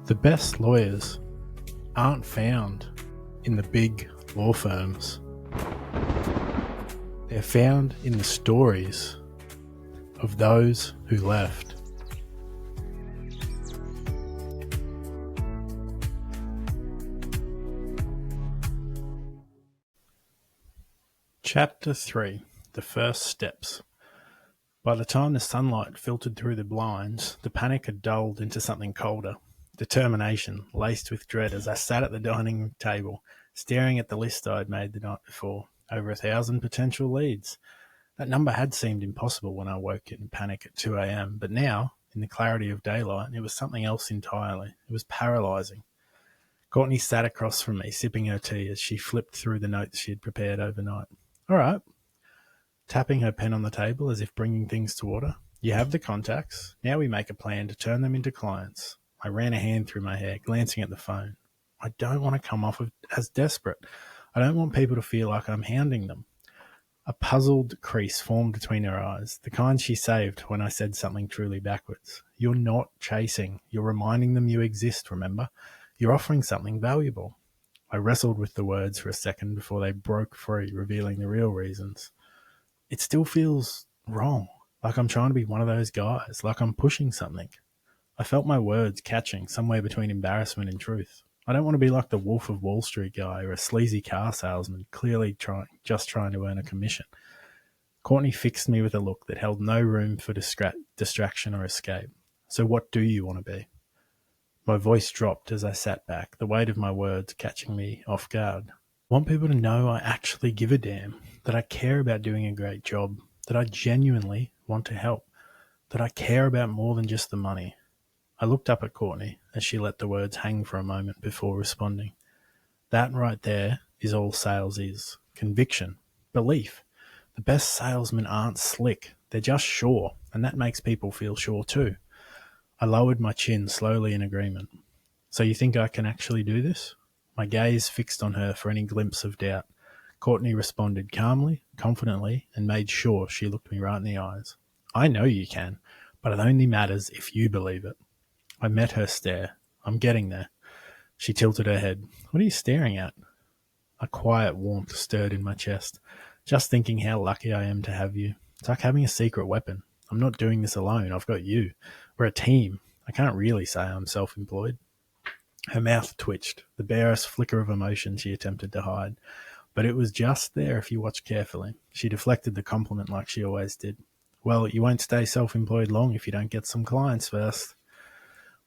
The best lawyers aren't found in the big law firms. They're found in the stories of those who left. Chapter 3: The First Steps. By the time the sunlight filtered through the blinds, the panic had dulled into something colder. Determination, laced with dread, as I sat at the dining room table, staring at the list I had made the night before. Over 1,000 potential leads. That number had seemed impossible when I woke in panic at 2 a.m, but now, in the clarity of daylight, it was something else entirely. It was paralysing. Courtney sat across from me, sipping her tea as she flipped through the notes she had prepared overnight. All right. Tapping her pen on the table as if bringing things to order. You have the contacts. Now we make a plan to turn them into clients. I ran a hand through my hair, glancing at the phone. I don't want to come off as desperate. I don't want people to feel like I'm hounding them. A puzzled crease formed between her eyes, the kind she saved when I said something truly backwards. You're not chasing. You're reminding them you exist, remember? You're offering something valuable. I wrestled with the words for a second before they broke free, revealing the real reasons. It still feels wrong, like I'm trying to be one of those guys, like I'm pushing something. I felt my words catching somewhere between embarrassment and truth. I don't want to be like the Wolf of Wall Street guy or a sleazy car salesman, clearly just trying to earn a commission. Courtney fixed me with a look that held no room for distraction or escape. So what do you want to be? My voice dropped as I sat back, the weight of my words catching me off guard. I want people to know I actually give a damn, that I care about doing a great job, that I genuinely want to help, that I care about more than just the money. I looked up at Courtney as she let the words hang for a moment before responding. That right there is all sales is. Conviction. Belief. The best salesmen aren't slick. They're just sure, and that makes people feel sure too. I lowered my chin slowly in agreement. So you think I can actually do this? My gaze fixed on her for any glimpse of doubt. Courtney responded calmly, confidently, and made sure she looked me right in the eyes. I know you can, but it only matters if you believe it. I met her stare. I'm getting there. She tilted her head. What are you staring at? A quiet warmth stirred in my chest. Just thinking how lucky I am to have you. It's like having a secret weapon. I'm not doing this alone. I've got you. We're a team. I can't really say I'm self-employed. Her mouth twitched, the barest flicker of emotion she attempted to hide. But it was just there if you watched carefully. She deflected the compliment like she always did. Well, you won't stay self-employed long if you don't get some clients first.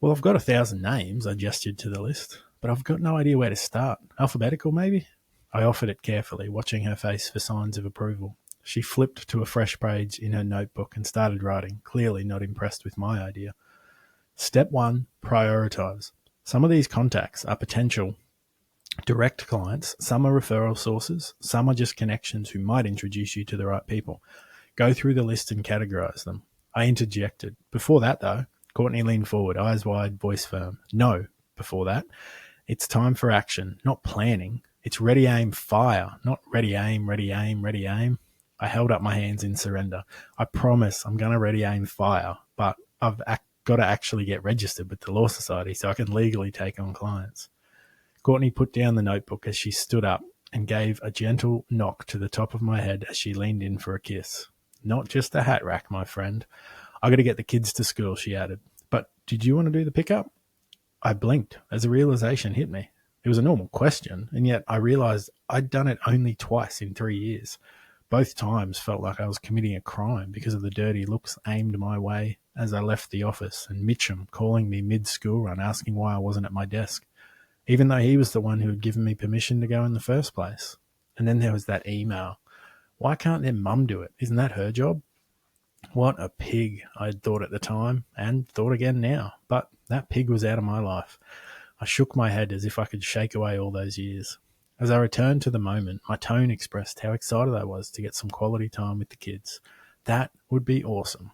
Well, I've got 1,000 names, I gestured to the list, but I've got no idea where to start. Alphabetical, maybe? I offered it carefully, watching her face for signs of approval. She flipped to a fresh page in her notebook and started writing, clearly not impressed with my idea. Step 1, prioritize. Some of these contacts are potential direct clients, some are referral sources, some are just connections who might introduce you to the right people. Go through the list and categorize them. I interjected. Before that, though, Courtney leaned forward, eyes wide, voice firm. No, before that. It's time for action, not planning. It's ready, aim, fire, not ready, aim, ready, aim, ready, aim. I held up my hands in surrender. I promise I'm going to ready, aim, fire, but I've got to actually get registered with the Law Society so I can legally take on clients. Courtney put down the notebook as she stood up and gave a gentle knock to the top of my head as she leaned in for a kiss. Not just a hat rack, my friend. I got to get the kids to school, she added. But did you want to do the pickup? I blinked as a realization hit me. It was a normal question, and yet I realized I'd done it only twice in 3 years. Both times felt like I was committing a crime because of the dirty looks aimed my way as I left the office, and Mitchum calling me mid-school run asking why I wasn't at my desk, even though he was the one who had given me permission to go in the first place. And then there was that email. Why can't their mum do it? Isn't that her job? What a pig, I had thought at the time, and thought again now. But that pig was out of my life. I shook my head as if I could shake away all those years. As I returned to the moment, my tone expressed how excited I was to get some quality time with the kids. That would be awesome.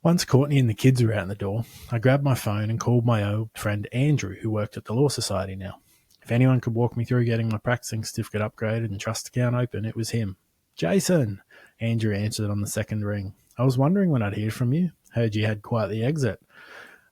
Once Courtney and the kids were out the door, I grabbed my phone and called my old friend Andrew, who worked at the Law Society now. If anyone could walk me through getting my practicing certificate upgraded and trust account open, it was him. Jason, Andrew answered on the second ring. I was wondering when I'd hear from you. Heard you had quite the exit.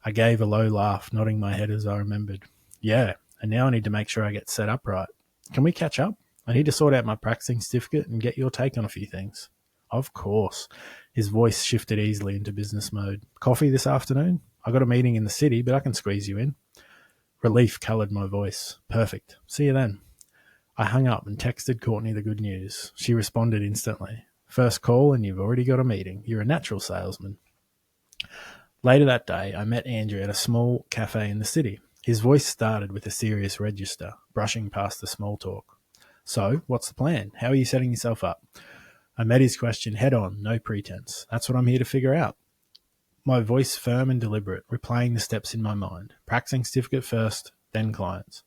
I gave a low laugh, nodding my head as I remembered. Yeah, and now I need to make sure I get set up right. Can we catch up? I need to sort out my practicing certificate and get your take on a few things. Of course. His voice shifted easily into business mode. Coffee this afternoon? I got a meeting in the city, but I can squeeze you in. Relief coloured my voice. Perfect. See you then. I hung up and texted Courtney the good news. She responded instantly. First call and you've already got a meeting. You're a natural salesman. Later that day, I met Andrew at a small cafe in the city. His voice started with a serious register, brushing past the small talk. So, what's the plan? How are you setting yourself up? I met his question head on, no pretense. That's what I'm here to figure out. My voice firm and deliberate, replaying the steps in my mind. Practicing certificate first, then clients.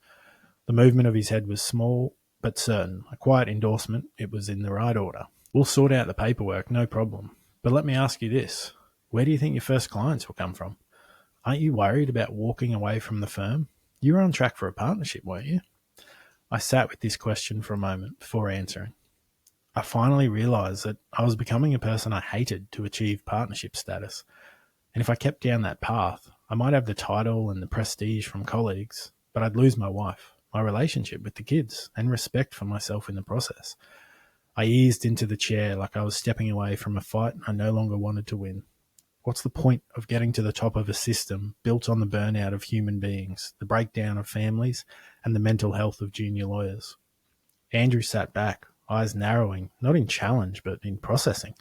The movement of his head was small but certain. A quiet endorsement, it was in the right order. We'll sort out the paperwork, no problem. But let me ask you this. Where do you think your first clients will come from? Aren't you worried about walking away from the firm? You were on track for a partnership, weren't you? I sat with this question for a moment before answering. I finally realised that I was becoming a person I hated to achieve partnership status. And if I kept down that path, I might have the title and the prestige from colleagues, but I'd lose my wife, my relationship with the kids, and respect for myself in the process. I eased into the chair like I was stepping away from a fight I no longer wanted to win. What's the point of getting to the top of a system built on the burnout of human beings, the breakdown of families, and the mental health of junior lawyers? Andrew sat back, eyes narrowing, not in challenge, but in processing.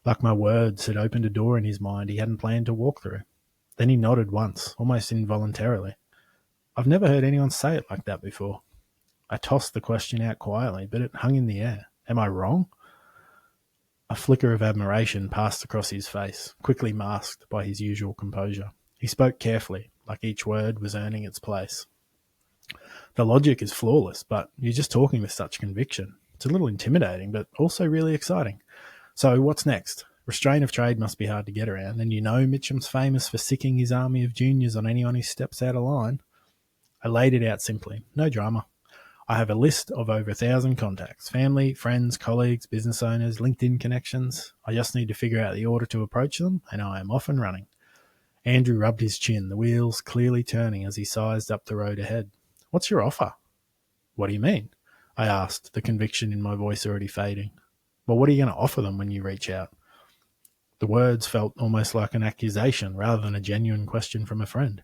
Like my words had opened a door in his mind he hadn't planned to walk through. Then he nodded once, almost involuntarily. I've never heard anyone say it like that before. I tossed the question out quietly, but it hung in the air. Am I wrong? A flicker of admiration passed across his face, quickly masked by his usual composure. He spoke carefully, like each word was earning its place. The logic is flawless, but you're just talking with such conviction. It's a little intimidating, but also really exciting. So what's next? Restraint of trade must be hard to get around, and you know Mitchum's famous for sicking his army of juniors on anyone who steps out of line. I laid it out simply. No drama. I have a list of over 1,000 contacts, family, friends, colleagues, business owners, LinkedIn connections. I just need to figure out the order to approach them, and I am off and running. Andrew rubbed his chin, the wheels clearly turning as he sized up the road ahead. What's your offer? What do you mean? I asked, the conviction in my voice already fading. Well, what are you going to offer them when you reach out? The words felt almost like an accusation rather than a genuine question from a friend.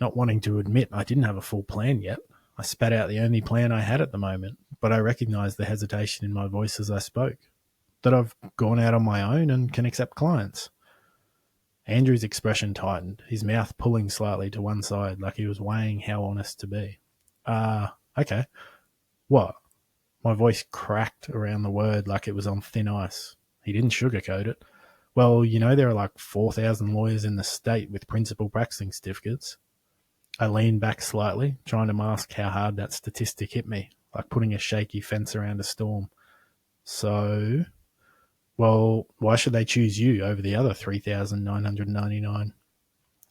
Not wanting to admit I didn't have a full plan yet, I spat out the only plan I had at the moment, but I recognised the hesitation in my voice as I spoke, that I've gone out on my own and can accept clients. Andrew's expression tightened, his mouth pulling slightly to one side like he was weighing how honest to be. Okay. What? My voice cracked around the word like it was on thin ice. He didn't sugarcoat it. Well, you know there are like 4,000 lawyers in the state with principal practicing certificates. I leaned back slightly, trying to mask how hard that statistic hit me, like putting a shaky fence around a storm. So, well, why should they choose you over the other 3,999?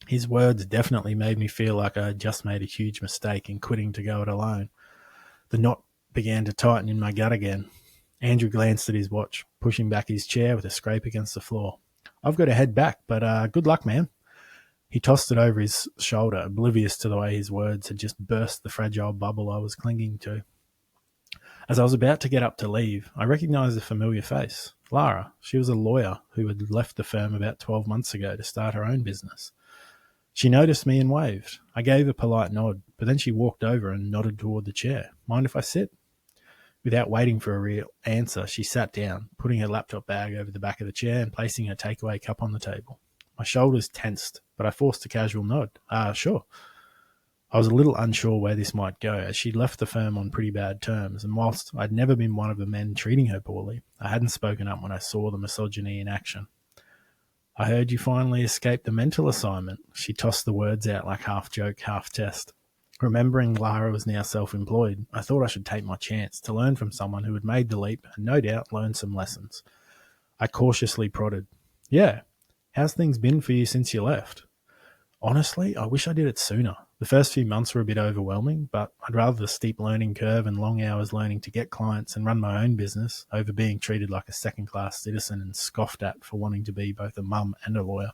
His words definitely made me feel like I had just made a huge mistake in quitting to go it alone. The knot began to tighten in my gut again. Andrew glanced at his watch, pushing back his chair with a scrape against the floor. I've got to head back, but good luck, man. He tossed it over his shoulder, oblivious to the way his words had just burst the fragile bubble I was clinging to. As I was about to get up to leave, I recognised a familiar face. Lara. She was a lawyer who had left the firm about 12 months ago to start her own business. She noticed me and waved. I gave a polite nod, but then she walked over and nodded toward the chair. Mind if I sit? Without waiting for a real answer, she sat down, putting her laptop bag over the back of the chair and placing her takeaway cup on the table. My shoulders tensed, but I forced a casual nod. Sure. I was a little unsure where this might go, as she'd left the firm on pretty bad terms, and whilst I'd never been one of the men treating her poorly, I hadn't spoken up when I saw the misogyny in action. I heard you finally escaped the mental assignment. She tossed the words out like half joke, half test. Remembering Lara was now self-employed, I thought I should take my chance to learn from someone who had made the leap and no doubt learned some lessons. I cautiously prodded. Yeah. How's things been for you since you left? Honestly, I wish I did it sooner. The first few months were a bit overwhelming, but I'd rather the steep learning curve and long hours learning to get clients and run my own business over being treated like a second-class citizen and scoffed at for wanting to be both a mum and a lawyer.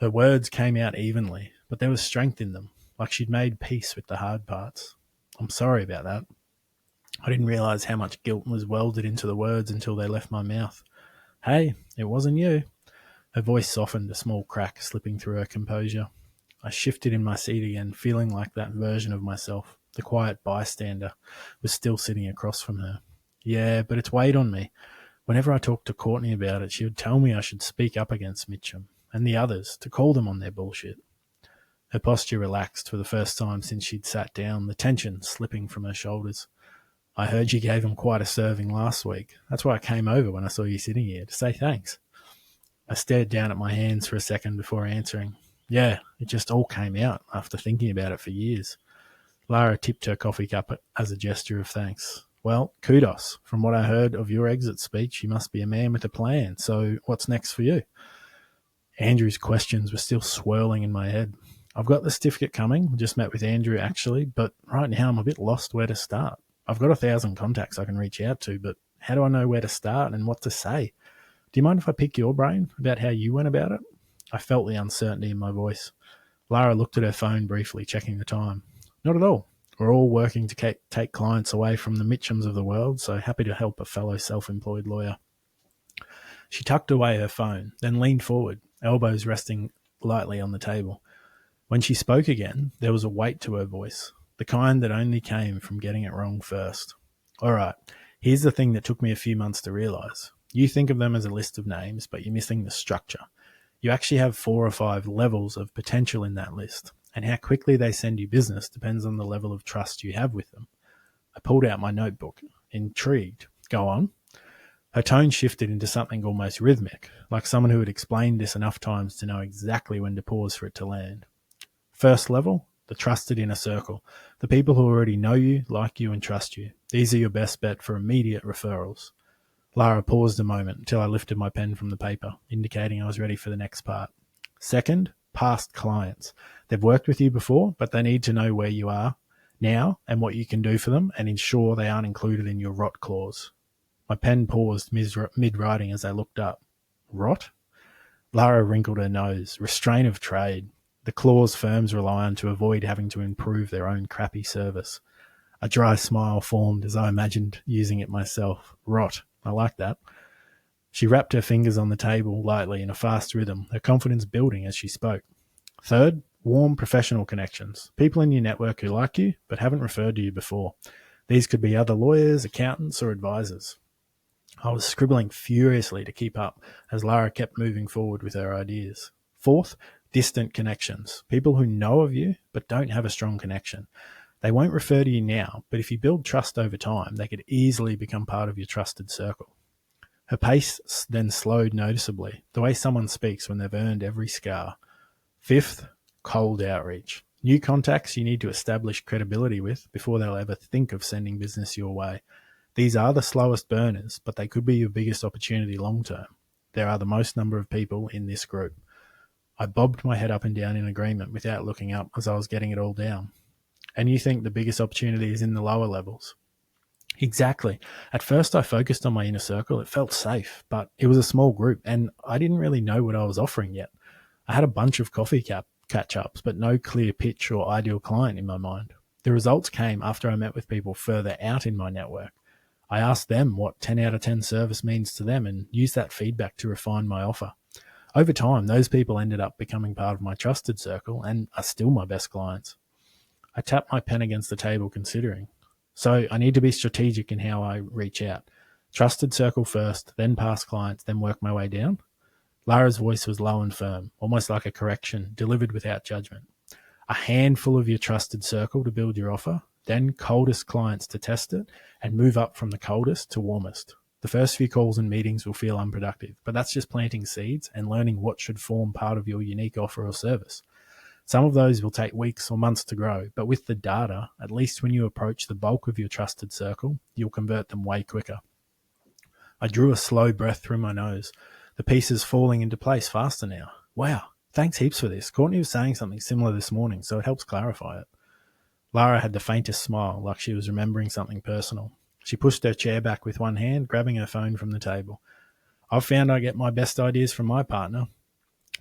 Her words came out evenly, but there was strength in them, like she'd made peace with the hard parts. I'm sorry about that. I didn't realise how much guilt was welded into the words until they left my mouth. Hey, it wasn't you. Her voice softened, a small crack slipping through her composure. I shifted in my seat again, feeling like that version of myself, the quiet bystander, was still sitting across from her. Yeah, but it's weighed on me. Whenever I talked to Courtney about it, she would tell me I should speak up against Mitchum and the others, to call them on their bullshit. Her posture relaxed for the first time since she'd sat down, the tension slipping from her shoulders. I heard you gave him quite a serving last week. That's why I came over when I saw you sitting here, to say thanks. I stared down at my hands for a second before answering. Yeah, it just all came out after thinking about it for years. Lara tipped her coffee cup as a gesture of thanks. Well, kudos. From what I heard of your exit speech, you must be a man with a plan. So what's next for you? Andrew's questions were still swirling in my head. I've got the certificate coming. Just met with Andrew, actually, but right now I'm a bit lost where to start. I've got 1,000 contacts I can reach out to, but how do I know where to start and what to say? Do you mind if I pick your brain about how you went about it? I felt the uncertainty in my voice. Lara looked at her phone briefly, checking the time. Not at all. We're all working to take clients away from the Mitchums of the world, so happy to help a fellow self-employed lawyer. She tucked away her phone, then leaned forward, elbows resting lightly on the table. When she spoke again, there was a weight to her voice, the kind that only came from getting it wrong first. All right, here's the thing that took me a few months to realise. You think of them as a list of names, but you're missing the structure. You actually have 4 or 5 levels of potential in that list, and how quickly they send you business depends on the level of trust you have with them. I pulled out my notebook, intrigued. Go on. Her tone shifted into something almost rhythmic, like someone who had explained this enough times to know exactly when to pause for it to land. First level, the trusted inner circle, the people who already know you, like you, and trust you. These are your best bet for immediate referrals. Lara paused a moment until I lifted my pen from the paper, indicating I was ready for the next part. Second, past clients. They've worked with you before, but they need to know where you are now and what you can do for them, and ensure they aren't included in your rot clause. My pen paused mid-writing as I looked up. Rot? Lara wrinkled her nose. Restraint of trade. The clause firms rely on to avoid having to improve their own crappy service. A dry smile formed as I imagined using it myself. Rot. I like that. She rapped her fingers on the table lightly in a fast rhythm, her confidence building as she spoke. Third, warm professional connections. People in your network who like you but haven't referred to you before. These could be other lawyers, accountants, or advisors. I was scribbling furiously to keep up as Lara kept moving forward with her ideas. Fourth, distant connections. People who know of you but don't have a strong connection. They won't refer to you now, but if you build trust over time, they could easily become part of your trusted circle. Her pace then slowed noticeably, the way someone speaks when they've earned every scar. Fifth, cold outreach. New contacts you need to establish credibility with before they'll ever think of sending business your way. These are the slowest burners, but they could be your biggest opportunity long term. There are the most number of people in this group. I bobbed my head up and down in agreement without looking up as I was getting it all down. And you think the biggest opportunity is in the lower levels? Exactly. At first I focused on my inner circle. It felt safe, but it was a small group and I didn't really know what I was offering yet. I had a bunch of coffee catch-ups, but no clear pitch or ideal client in my mind. The results came after I met with people further out in my network. I asked them what 10 out of 10 service means to them and used that feedback to refine my offer. Over time, those people ended up becoming part of my trusted circle and are still my best clients. I tapped my pen against the table, considering. So I need to be strategic in how I reach out. Trusted circle first, then past clients, then work my way down. Lara's voice was low and firm, almost like a correction, delivered without judgment. A handful of your trusted circle to build your offer, then coldest clients to test it, and move up from the coldest to warmest. The first few calls and meetings will feel unproductive, but that's just planting seeds and learning what should form part of your unique offer or service. Some of those will take weeks or months to grow, but with the data, at least when you approach the bulk of your trusted circle, you'll convert them way quicker. I drew a slow breath through my nose, the pieces falling into place faster now. Wow, thanks heaps for this. Courtney was saying something similar this morning, so it helps clarify it. Lara had the faintest smile, like she was remembering something personal. She pushed her chair back with one hand, grabbing her phone from the table. I've found I get my best ideas from my partner.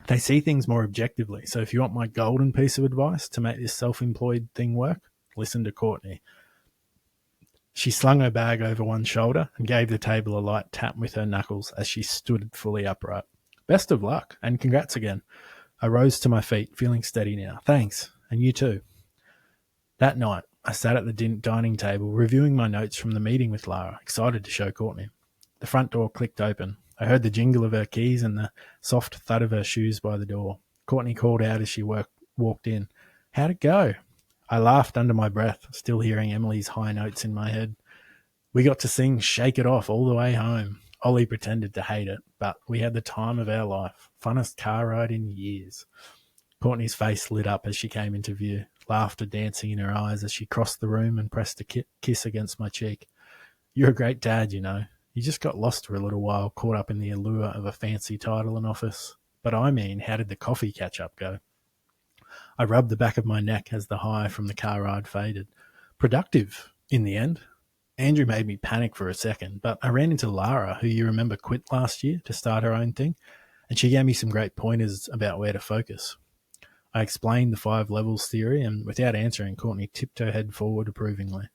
They see things more objectively. So if you want my golden piece of advice to make this self-employed thing work, listen to Courtney. She slung her bag over one shoulder and gave the table a light tap with her knuckles as she stood fully upright. Best of luck, and congrats again. I rose to my feet, feeling steady now. Thanks, and you too. That night, I sat at the dining table, reviewing my notes from the meeting with Lara, excited to show Courtney. The front door clicked open. I heard the jingle of her keys and the soft thud of her shoes by the door. Courtney called out as she walked in. How'd it go? I laughed under my breath, still hearing Emily's high notes in my head. We got to sing Shake It Off all the way home. Ollie pretended to hate it, but we had the time of our life. Funnest car ride in years. Courtney's face lit up as she came into view, laughter dancing in her eyes as she crossed the room and pressed a kiss against my cheek. You're a great dad, you know. You just got lost for a little while, caught up in the allure of a fancy title and office. But I mean, how did the coffee catch-up go? I rubbed the back of my neck as the high from the car ride faded. Productive, in the end. Andrew made me panic for a second, but I ran into Lara, who you remember quit last year to start her own thing, and she gave me some great pointers about where to focus. I explained the 5 levels theory, and without answering, Courtney tipped her head forward approvingly.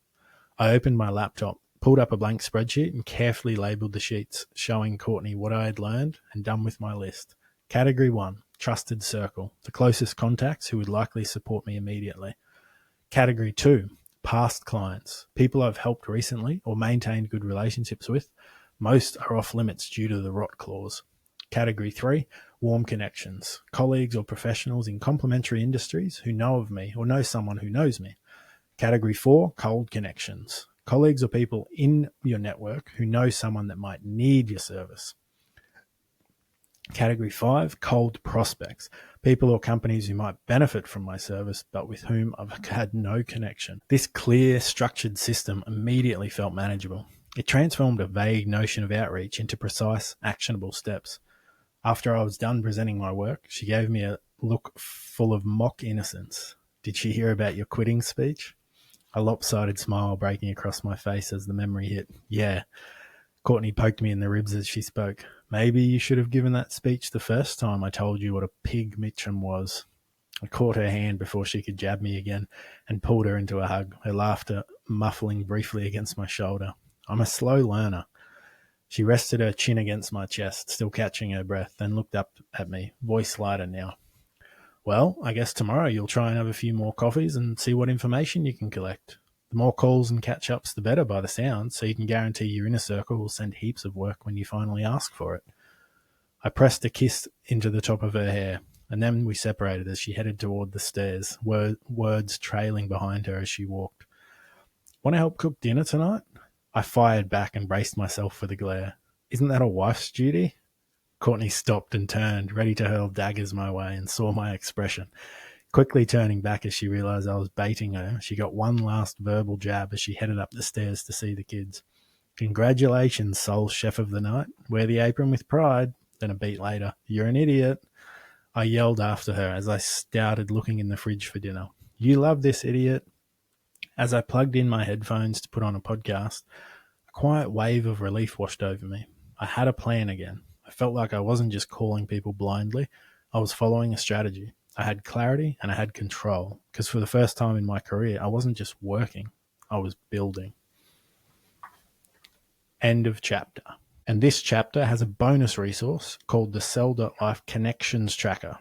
I opened my laptop, pulled up a blank spreadsheet, and carefully labelled the sheets, showing Courtney what I had learned and done with my list. Category 1, trusted circle, the closest contacts who would likely support me immediately. Category 2, past clients, people I've helped recently or maintained good relationships with. Most are off limits due to the rot clause. Category 3, warm connections, colleagues or professionals in complementary industries who know of me or know someone who knows me. Category 4, cold connections, colleagues or people in your network who know someone that might need your service. Category 5, cold prospects, people or companies who might benefit from my service but with whom I've had no connection. This clear, structured system immediately felt manageable. It transformed a vague notion of outreach into precise, actionable steps. After I was done presenting my work, she gave me a look full of mock innocence. Did she hear about your quitting speech? A lopsided smile breaking across my face as the memory hit. Yeah. Courtney poked me in the ribs as she spoke. Maybe you should have given that speech the first time I told you what a pig Mitchum was. I caught her hand before she could jab me again and pulled her into a hug, her laughter muffling briefly against my shoulder. I'm a slow learner. She rested her chin against my chest, still catching her breath, then looked up at me, voice lighter now. Well, I guess tomorrow you'll try and have a few more coffees and see what information you can collect. The more calls and catch-ups, the better by the sound, so you can guarantee your inner circle will send heaps of work when you finally ask for it. I pressed a kiss into the top of her hair, and then we separated as she headed toward the stairs, words trailing behind her as she walked. Want to help cook dinner tonight? I fired back and braced myself for the glare. Isn't that a wife's duty? Courtney stopped and turned, ready to hurl daggers my way, and saw my expression. Quickly turning back as she realised I was baiting her, she got one last verbal jab as she headed up the stairs to see the kids. Congratulations, sole chef of the night. Wear the apron with pride. Then a beat later, you're an idiot. I yelled after her as I started looking in the fridge for dinner. You love this, idiot. As I plugged in my headphones to put on a podcast, a quiet wave of relief washed over me. I had a plan again. I felt like I wasn't just calling people blindly. I was following a strategy. I had clarity and I had control, because for the first time in my career, I wasn't just working, I was building. End of chapter. And this chapter has a bonus resource called the Cell.life Connections Tracker.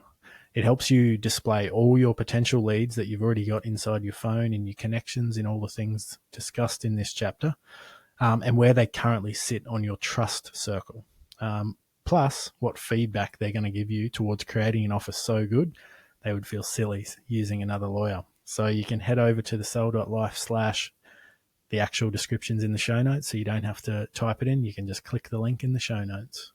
It helps you display all your potential leads that you've already got inside your phone and your connections in all the things discussed in this chapter, and where they currently sit on your trust circle. Plus, what feedback they're going to give you towards creating an offer so good, they would feel silly using another lawyer. So you can head over to the Cell.life/ the actual descriptions in the show notes, so you don't have to type it in. You can just click the link in the show notes.